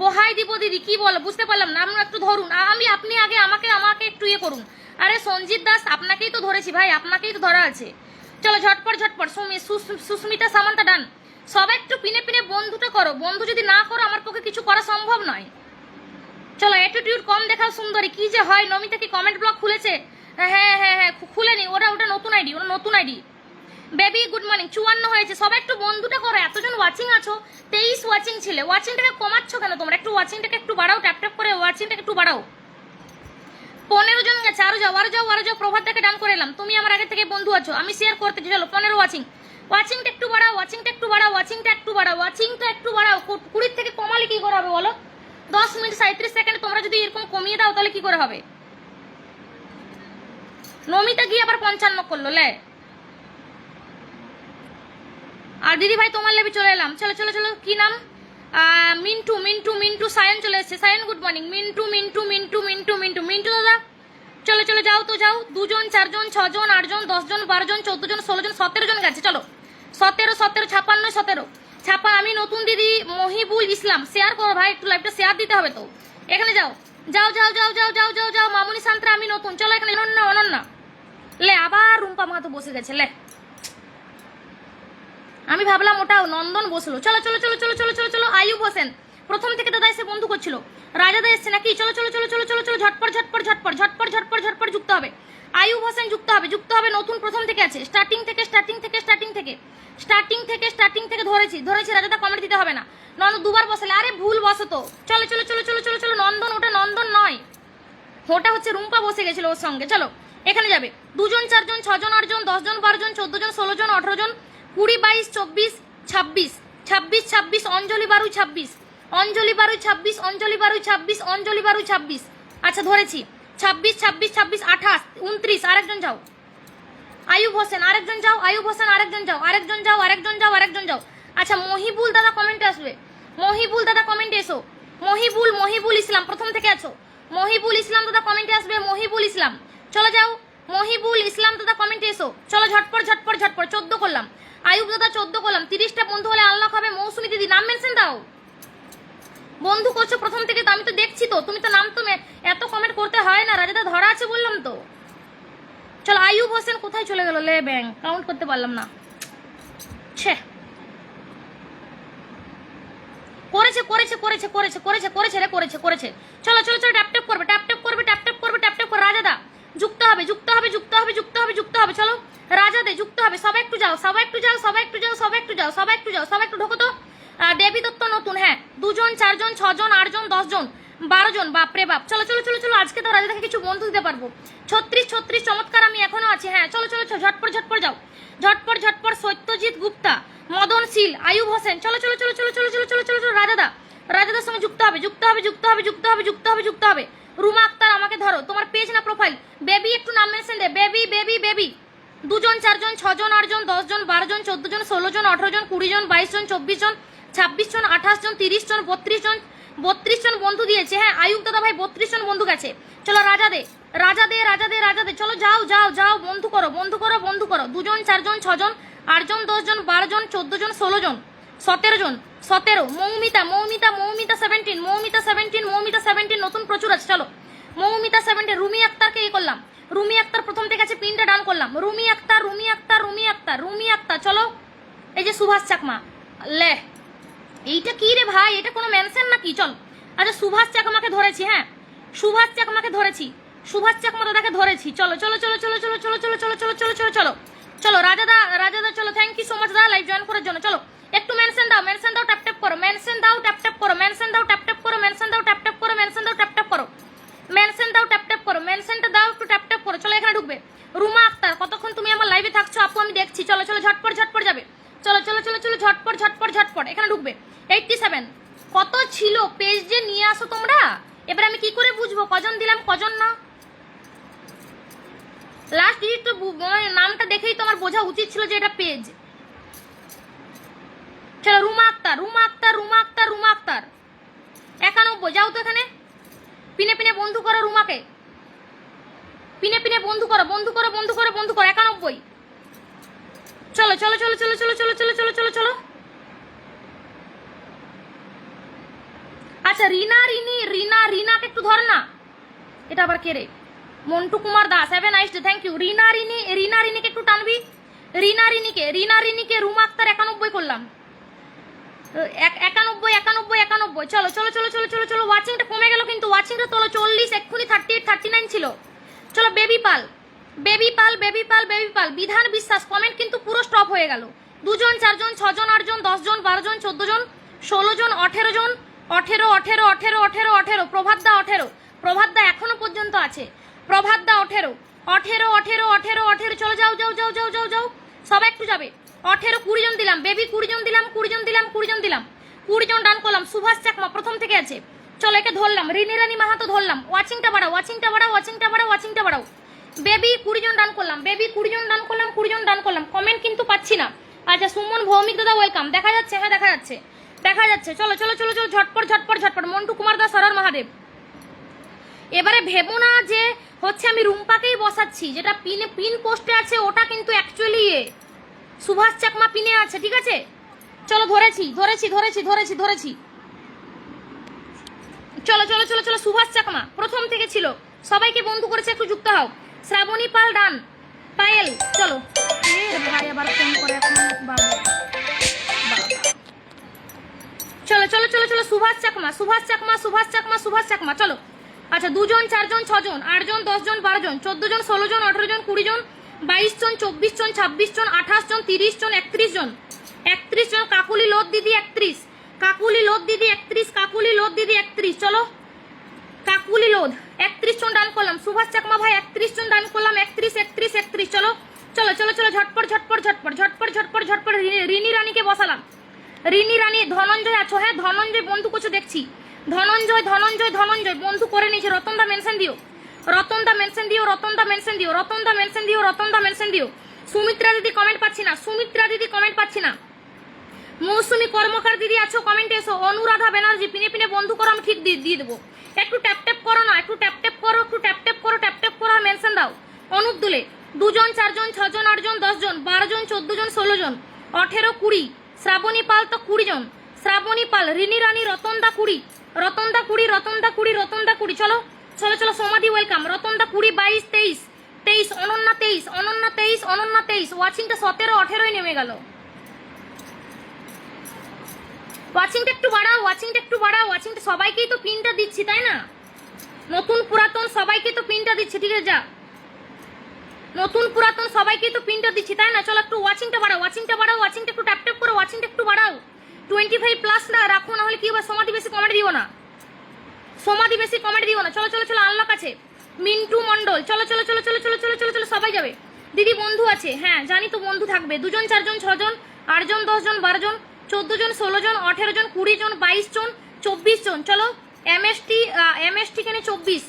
বহাই দিব দিদি, কি বলো বুঝতে পারলাম না। আপনি একটু ধরুন, আপনি আগে আমাকে একটু ইয়ে করুন। আরে সঞ্জিত দাস আপনাকেই তো ধরেছি ভাই, আপনাকেই তো ধরা আছে। চলো ঝটপট সুস্মিতা সামান্তা ডান। সবাই একটু পিনে বন্ধুটা করো, বন্ধু যদি না করো আমার পক্ষে কিছু করা সম্ভব নয়। চলো অ্যাটিটিউড কম দেখাও সুন্দরী, কি যে হয়। নমিতা কি কমেন্ট ব্লক খুলেছে? হ্যাঁ খুলেনি, ওটা নতুন আইডি। বেবি গুড মর্নিং, 54 হয়েছে। সবাই একটু বন্ধুটা করো, এতজন ওয়াচিং আছো, 23 ওয়াচিং ছিল, ওয়াচিংটাকে কমাচ্ছ কেন তোমরা? একটু ওয়াচিংটাকে একটু বাড়াও, ট্যাপ ট্যাপ করে ওয়াচিংটাকে একটু বাড়াও। 15 জন গেছে, আরো যাও। প্রভাতটাকে ডান করে এলাম, তুমি আমার আগে থেকে বন্ধু আছো, আমি শেয়ার করতে। চলো 15 ওয়াচিংটা একটু বাড়াও, ওয়াচিংটা একটু বাড়াও। 20 থেকে কমালে কি করে হবে বলো? 10 মিনিট 37 সেকেন্ড তোমরা যদি এরকম কমিয়ে দাও তাহলে কি করে হবে? নমিতা গিয়ে আবার 55 করলো লে। আর দিদি ভাই তোমার লেবি চলে এলাম। চলো কি নাম? মিন্টু সায়ন চলে এসেছে। Sayan good morning. মিন্টু দাদা চলো যাও। 2 জন 4 জন 6 জন 8 জন 10 জন 12 জন 14 জন 16 জন 17 জন গেছে। চলো 17 56 আমি নতুন দিদি মহিবুল ইসলাম, শেয়ার করো ভাই, একটু লাইভটা শেয়ার দিতে হবে তো। এখানে যাও। মামুনি সান্ত্রা আমি নতুন। চলো এখানে অনন্যা লে, আবার রুম্পা মাহাতো বসে গেছে লে। আমি ভাবলাম ওটাও নন্দন বসলো। চলো আয়ুব হোসেন প্রথম থেকে দাদা এসে বন্ধু করছিল। রাজাদা এসছে নাকি? চলো ঝটপট যুক্ত হবে। আয়ুব হোসেন যুক্ত হবে নতুন, প্রথম থেকে আছে। স্টার্টিং থেকে ধরেছি। রাজাদা কমেন্ট দিতে হবে না। নন্দন দুবার বসালে, আরে ভুল বসো তো। চলো নন্দন, ওটা নন্দন নয়, ওটা হচ্ছে রুম্পা বসে গেছিল ওর সঙ্গে। চলো এখানে যাবে 2 জন 4 জন 6 জন 8 জন 10 জন 12 জন 14 জন 16 জন 18 জন 20 22 24 26 অঞ্জলি বারুই 26 আচ্ছা ধরেছি। 26 28 29 আরেকজন যাও। আয়ুব হোসেন আরেকজন যাও। আচ্ছা মহিবুল দাদা কমেন্টে আসবে। কমেন্টে এসো। মহিবুল ইসলাম প্রথম থেকে আছো। মহিবুল ইসলাম দাদা কমেন্টে আসবে। চলো যাও। মহিবুল ইসলাম দাদা কমেন্টে এসো। চলো ঝটপট 14 করলাম। আয়ুব দাদা 14 করলাম। 30টা বন্ধু হলে আনলক হবে। মৌসুমী দিদি নাম মেনশন দাও। বন্ধু করছো প্রথম থেকে তো, আমি তো দেখছি তো, তুমি তো নাম তো এত কমেন্ট করতে হয় না। রাজাদা ধরা আছে বললাম তো। চলো আয়ুব হোসেন কোথায় চলে গেল লে, ব্যাং কাউন্ট করতে পারলাম না। করেছে। চলো ট্যাপ ট্যাপ করবে। রাজাদা যুক্ত হবে। চলো রাজাদে যুক্ত হবে, সবাই একটু যাও, সবাই একটু যাও, সবাই একটু যাও, সবাই একটু যাও, সবাই একটু যাও, সবাই একটু ঢোকো তো। দেবী দত্ত নতুন, হ্যাঁ 2 জন 4 জন 6 জন 8 জন 10 জন 12 জন, বাপরে বাপ। চলো চলো চলো চলো, আজকে তো রাজাদাকে কিছু বন্ধু দিতে পারবো। 36 চমৎকার, আমি এখনো আছি। হ্যাঁ চলো চলো চলো, ঝটপট ঝটপট যাও, ঝটপট ঝটপট। সত্যজিৎ গুপ্তা, মদন শীল, আয়ুব হোসেন, চলো চলো চলো চলো চলো চলো চলো চলো চলো। রাজাদা, রাজাদার সঙ্গে যুক্ত হবে, যুক্ত হবে, যুক্ত হবে, যুক্ত হবে, যুক্ত হবে, যুক্ত হবে। রুমা আক্তার, আমাকে ধরো, তোমার পেজ না প্রোফাইল? বেবি একটু নাম মেনশন দে, বেবি বেবি বেবি। 2 জন 4 জন 6 জন 8 জন 10 জন 12 জন 14 জন 16 জন 18 জন 20 জন 22 জন 24 জন 26 জন 28 জন 30 জন 32 জন বন্ধু দিয়েছে। হ্যাঁ আয়ুব দাদা ভাই 32 জন বন্ধু গেছে। চলো রাজাদে, রাজাদে, রাজাদে, রাজাদে, চলো যাও যাও যাও, বন্ধু করো, বন্ধু করো, বন্ধু করো। 2 জন 4 জন 6 জন 8 জন 10 জন 12 জন 14 জন 16 জন 17 জন 17। মৌমিতা, মৌমিতা, মৌমিতা 17, মৌমিতা 17, মৌমিতা 17, নতুন প্রচুর আছে। চলো মৌমিতা 17। রুমি আক্তারকে এই করলাম, রুমি আক্তার প্রথম থেকে আছে, পিনটা ডান করলাম। রুমি আক্তার, রুমি আক্তার, রুমি আক্তার, রুমি আক্তার। চলো এই যে সুভাষ চাকমা, লে এইটা কি রে ভাই, এটা কোনো মেনশন নাকি? চল আচ্ছা, সুভাষ চাকমাকে ধরেছি। হ্যাঁ সুভাষ চাকমাকে ধরেছি, সুভাষ চাকমা দাদাকে ধরেছি। চলো চলো চলো চলো চলো চলো চলো চলো চলো চলো চলো চলো চলো। রাজাদা, রাজাদা চলো, থ্যাংক ইউ সো মাচ দাদা লাইভ জয়েন করার জন্য। চলো একটু মেনশন দাও, মেনশন দাও, ট্যাপ ট্যাপ করো, মেনশন দাও, ট্যাপ ট্যাপ করো, মেনশন দাও, ট্যাপ ট্যাপ করো, মেনশন দাও, ট্যাপ ট্যাপ করো, মেনশন দাও, ট্যাপ ট্যাপ করো, মেনশন দাও, ট্যাপ ট্যাপ করো, মেনশনটা দাও, একটু ট্যাপ ট্যাপ করো। চলো এখানে ঢুকবে। রুমা আক্তার, কতক্ষণ তুমি আমার লাইভে থাকছো আপু, আমি দেখছি। চলো চলো ঝটপট ঝটপট যাবে, চলো চলো চলো চলো ঝটপট ঝটপট ঝটপট এখানে ঢুকবে। 87 কত ছিল পেজ যে নিয়ে আসো তোমরা, এবার আমি কি করে বুঝবো কজন দিলাম কজন না? লাস্ট ডিজিট তো নামটা দেখেই তোমার বোঝা উচিত ছিল যে এটা পেজ। চলো রুমা আক্তার, রুমা আক্তার, রুমা আক্তার, রুমা আক্তার 91। যাও তো এখানে, পিনে পিনে বন্ধু করো রুমাকে, পিনে পিনে বন্ধু করো, বন্ধু করো, বন্ধু করো, বন্ধু করো। 91। চলো চলো চলো চলো চলো চলো চলো চলো চলো চলো। আচ্ছা রিনা, রিনি, রিনা, রিনাকে একটু ধর না। এটা আবার কে রে? Montu Kumar Das, have a nice day, thank you. Rina, Rini, Rina, রিনিকে একটু টানবি। রিনা, রিনিকে, রিনা, রিনিকে। রুমা আক্তার 91 করলাম, 91 91 91। চলো চলো চলো চলো চলো চলো। ওয়াচিংটা কমে গেল কিন্তু, ওয়াচিংটা তোলো 40, এক্ষুনি 38 39 ছিল। চলো বেবি পাল, বেবি পাল, বেবি পাল, বেবি পাল। বিধান বিশ্বাস, কমেন্ট কিন্তু পুরো স্টপ হয়ে গেল। 2 জন 4 জন 6 জন 8 জন 10 জন 12 জন 14 জন 16 জন 18 জন 18 18 18 18 18। প্রভাতদা 18, প্রভাতদা এখনো পর্যন্ত আছে। প্রভাতদা 18 18 18 18 18। চলো যাও যাও যাও যাও যাও যাও, সবাই একটু যাবে। 18 20 জন দিলাম, বেবি 20 জন দিলাম, 20 জন দিলাম, 20 জন দিলাম, 20 জন ডান করলাম। সুভাষ চাকমা প্রথম থেকে আছে। চলো একে ধরলাম, রিনি রানী মাহাতো ধরলাম। ওয়াচিংটা বাড়াও, ওয়াচিংটা বাড়াও, ওয়াচিংটা বাড়াও, ওয়াচিংটা বাড়াও। বেবি 20 জন ডান করলাম, বেবি 20 জন ডান করলাম, 20 জন ডান করলাম। কমেন্ট কিন্তু পাচ্ছি না। আচ্ছা সুমন ভৌমিক দাদা ওয়েলকাম, দেখা যাচ্ছে? হ্যাঁ দেখা যাচ্ছে, দেখা যাচ্ছে। চলো চলো চলো চলো ঝটপট ঝটপট ঝটপট। মন্টু কুমার দাস, সরার মহাদেব। এবারে ভেবো না যে হচ্ছে আমি রুম্পাকেই বসাচ্ছি, যেটা পিনে পিন পোস্টে আছে ওটা কিন্তু অ্যাকচুয়ালি সুভাষ চাকমা পিনে আছে, ঠিক আছে? চলো ধরেছি ধরেছি ধরেছি ধরেছি ধরেছি। চলো চলো চলো চলো, সুভাষ চাকমা প্রথম থেকে ছিল, সবাইকে বন্ধু করেছে, একটু যুক্ত হও। শ্রাবণী পাল ডান, পায়েল। চলো ভাই আবার ফোন করে এখন। চলো চলো চলো চলো, সুভাষ চাকমা, সুভাষ চাকমা, সুভাষ চাকমা, সুভাষ চাকমা। চলো আচ্ছা 2 জন 4 জন 6 জন 8 জন 10 জন 12 জন 14 জন 16 জন 18 জন 20 জন 22 জন 24 জন 26 জন 28 জন 30 জন 31 জন 31 জন। কাকুলি লোদ দিদি 31, কাকুলি লোদ দিদি 31, কাকুলি লোদ দিদি 31। চলো কাকুলি লোদ 31 জন ডান করলাম। সুভাষ চাকমা ভাই 31 জন ডান করলাম, 31 31 31। চলো চলো চলো চলো ঝটপট ঝটপট ঝটপট ঝটপট ঝটপট ঝটপট। রিনি রানীকে বসালাম, রিনি রানী। ধনঞ্জয় আছো? হ্যাঁ ধনঞ্জয় বন্ধু করছো দেখছি। ধনঞ্জয় ধনঞ্জয় ধনঞ্জয় বন্ধু করে নিয়েছে। রতনদা মেনশন দিও, রতনদা মেনশন দিও, রতনদা মেনশন দিও, রতনদা মেনশন দিও, রতনদা মেনশন দিও। সুমিত্রা দিদি কমেন্ট পাচ্ছি না, সুমিত্রা দিদি কমেন্ট পাচ্ছি না। মৌসুমী কর্মকার দিদি আছো, কমেন্টে এসো। অনুরাধা ব্যানার্জি পিনে পিনে বন্ধু করো, আমি ঠিক দিয়ে দেবো। একটু ট্যাপ ট্যাপ করো না, একটু ট্যাপ ট্যাপ করো, একটু ট্যাপ ট্যাপ করো, ট্যাপ ট্যাপ করো আর মেনশন দাও। অনুপ দুলে 2 জন 4 জন 6 জন 8 জন 10 জন 12 জন 14 জন 16 জন 18 20। শ্রাবণী পাল তো 20 জন, শ্রাবণী পাল। রিনি রানী, রতনদা 20, রতনদা 20, রতনদা 20, রতনদা 20। চলো চলো চলো, সমাধি ওয়েলকাম। রতনদা 20 22 23 23, অনন্যা 23, অনন্যা 23, অনন্যা 23। ওয়াচিংটা 17 18 নেমে গেল। ওয়াচিংটা একটু বাড়াও, ওয়াচিংটা একটু বাড়াও, ওয়াচিংটা। সবাইকেই তো পিনটা দিচ্ছি তাই না, নতুন পুরাতন সবাইকে তো পিনটা দিচ্ছি, ঠিক আছে? যা নতুন পুরাতন সবাইকেই তো পিনটা দিচ্ছি তাই না? চলো একটু ওয়াচিংটা বাড়াও, ওয়াচিংটা বাড়াও, ওয়াচিংটা একটু ট্যাপ ট্যাপ করো, ওয়াচিংটা একটু বাড়াও। 25+ না রাখো, না হলে কি হবে, সমাধি বেশি কমেন্ট দিও না, সমাধি বেশি কমেন্ট দিও না। চলো চলো চলো, আনলক আছে মিন্টু মন্ডল, চলো চলো চলো চলো চলো চলো চলো চলো, সবাই যাবে। দিদি বন্ধু আছে, হ্যাঁ জানি তো বন্ধু থাকবে, 2 জন 4 জন 6 জন 8 জন 10 জন 12 জন 14 জন 16 জন 18 জন 20 জন 22 জন 24 জন। চলো এমএসটি কে নিয়ে 24,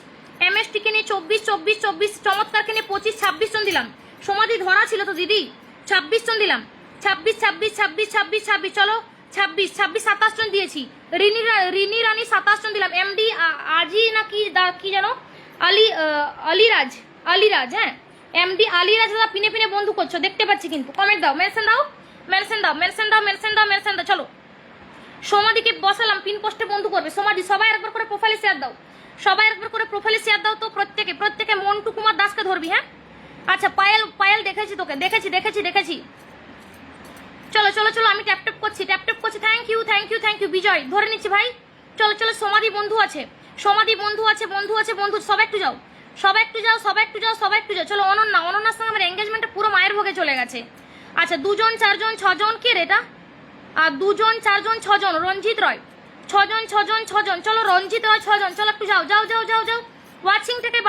এমএসটি কে নিয়ে 24 চমৎকার কে নিয়ে 25 26 জন দিলাম। সমাধি ধরা ছিল তো দিদি, 26 জন দিলাম, 26 চলো 26 27 জন দিয়েছি। রিনি রানী 27 জন দিলাম। এমডি আজি না কি জানো, আলিরাজ, হ্যাঁ এমডি আলিরাজ দাদা পিনে পিনে বন্ধু করছো দেখতে পাচ্ছি, কিন্তু কমেন্ট দাও, মেনশন দাও, মেনশন দাও, মেনশন দাও, মেনশন দাও, মেনশন দাও। চলো সমাধিকে বসালাম, পিন পোস্টে বন্ধু করবে সমাধি। সবাই একবার করে প্রোফাইলে শেয়ার দাও, সবাই একবার করে প্রোফাইলে শেয়ার দাও তো প্রত্যেকে মন্টু কুমার দাসকে ধরবি, হ্যাঁ আচ্ছা পায়েল দেখেছি তোকে, দেখেছি। চলো চলো চলো, আমি ট্যাপ ট্যাপ করছি। থ্যাংক ইউ বিজয়, ধরে নিচ্ছি ভাই। চলো চলো, সমাধি বন্ধু আছে, বন্ধু সবাই একটু যাও, চলো অনন্যার সঙ্গে আমার এঙ্গেজমেন্টটা পুরো মায়ের ভোগে চলে গেছে। আচ্ছা 2 জন 4 জন 6 জন কে রে এটা, আর 2 জন 4 জন 6 জন রঞ্জিত রয়, 6 জন 6 জন, চলো রঞ্জিত রয় 6 জন, চলো একটু যাও। ওয়াচিংটাকে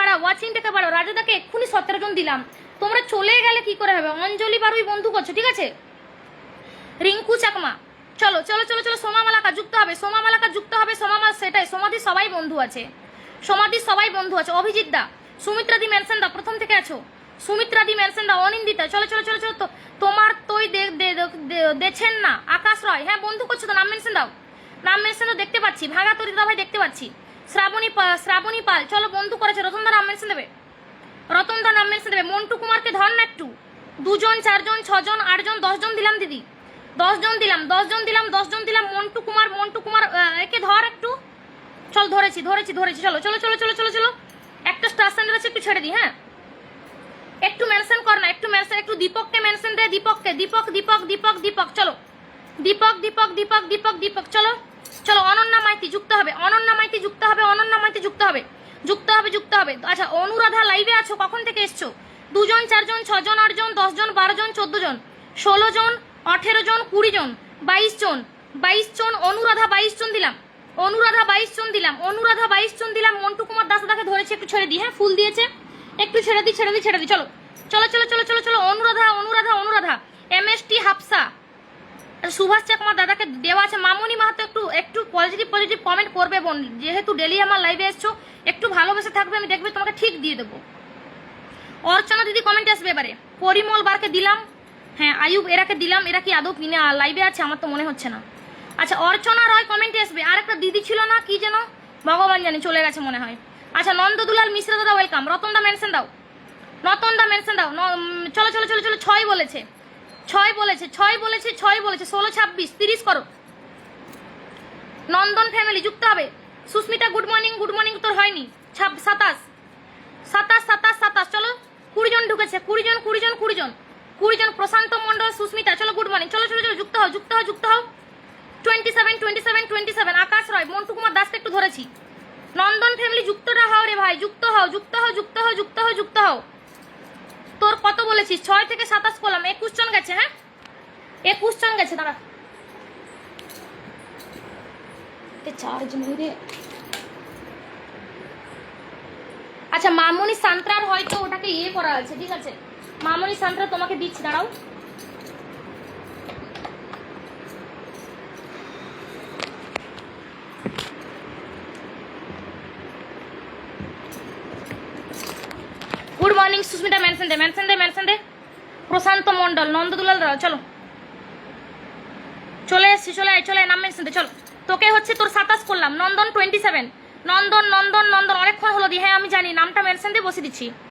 বাড়াও। রাজাদাকে এক্ষুনি 17 জন দিলাম, তোমরা চলে গেলে কি করে হবে? অঞ্জলি বারুই বন্ধু করছো, ঠিক আছে। রিঙ্কু চাকমা, চলো চলো চলো চলো, সোমামালাকা যুক্ত হবে, সেটাই সমাধি সবাই বন্ধু আছে, অভিজিৎ দা, সুমিত্রা দি মেনশন দাও, প্রথম থেকে আছো, সুমিত্রা দি মেনশন দাও, অনিন্দিতা, চলো চলো চলো চলো, তোমার তোই দেখছেন না, আকাশ রয়, হ্যাঁ বন্ধু করছো তো, নাম মেনশন দাও, দেখতে পাচ্ছি, ভাগা তরিদা ভাই দেখতে পাচ্ছি, শ্রাবণী পাল, চলো বন্ধু করেছে, রতনদা নাম মেনশন দেবে, মন্টু কুমারকে ধর না একটু। 2 জন 4 জন 6 জন 8 জন 10 জন দিলাম দিদি, 10 জন দিলাম, মন্টু কুমার একে ধর একটু, চল ধরেছি, চলো চলো চলো চলো চলো চলো, একটা স্টার সেন্টার আছে একটু ছেড়ে দিই, হ্যাঁ একটু মেনশন কর না, একটু দীপককে মেনশন দে, দীপক, চলো দীপক, চলো চলো, অনন্যা মাইতি যুক্ত হবে, যুক্ত হবে। আচ্ছা অনুরাধা লাইভে আছো, কখন থেকে এসছো? 2 জন 4 জন 6 জন 8 জন 10 জন 12 জন 14 জন 16 জন 18 জন 20 জন 22 জন, অনুরাধা 22 জন দিলাম, মন্টু কুমার দাসদাকে ধরেছে, একটু ছেড়ে দিই, হ্যাঁ ফুল দিয়েছে, একটু ছেড়ে দিই, চলো চলো চলো চলো চলো চলো, অনুরাধা, এমএসটি হাফসা, সুভাষ চাকমা দাদাকে দেওয়া আছে। মামনি মাহাতো একটু পজিটিভ কমেন্ট করবে বোন, যেহেতু ডেলি আমার লাইভে এসছো, একটু ভালোবেসে থাকবে, আমি দেখবে তোমাকে ঠিক দিয়ে দেবো। অর্চনা দিদি কমেন্ট আসবে এবারে, পরিমল বারকে দিলাম, হ্যাঁ আয়ুব এরাকে দিলাম, এরা কি আদৌ পিনে লাইভে আছে আমার তো মনে হচ্ছে না। আচ্ছা অর্চনা রয় কমেন্টে আসবে, আর একটা দিদি ছিল না কি যেন, ভগবান জানি চলে গেছে মনে হয়। আচ্ছা নন্দদুলাল মিশ্রা দাদা ওয়েলকাম, রতনদা মেনশন দাও, চলো চলো চলো চলো, 6 বলেছে 16 26 30 করো। নন্দন ফ্যামিলি যুক্ত হবে। সুস্মিতা গুড মর্নিং তোর হয়নি, 27 চলো 20 জন ঢুকেছে, 20 জন, প্রশান্ত মন্ডল, সুস্মিতা, চলো গুড মর্নিং, চলো চলো চলো, যুক্ত হও 27 আকাশ রয়, মন্টু কুমার দাসকে একটু ধরেছি। নন্দন ফ্যামিলি যুক্তটা হও রে ভাই, যুক্ত হও। তোর কত বলেছিস? 6 থেকে 27 করলাম, 21 জন গেছে, হ্যাঁ 21 জন গেছে, দাঁড়া 4 জন রে। আচ্ছা মামনি সান্ত্রার হয়তো ওটাকে করা আছে, ঠিক আছে মামনি সান্ত্রা তোমাকে দিচ্ছি, দাঁড়াও। গুড মর্নিং সুস্মিতা, মেনশন দে, প্রশান্ত মন্ডল, নন্দদুলাল দাও, চলো চলে এসছি, চলে নাম মেনশন দে, চলো তোকে হচ্ছে তোর 27 করলাম। নন্দন 27, নন্দন অনেকক্ষণ হলো দি, হ্যাঁ আমি জানি, নামটা মেনশন দিয়ে বসে দিচ্ছি।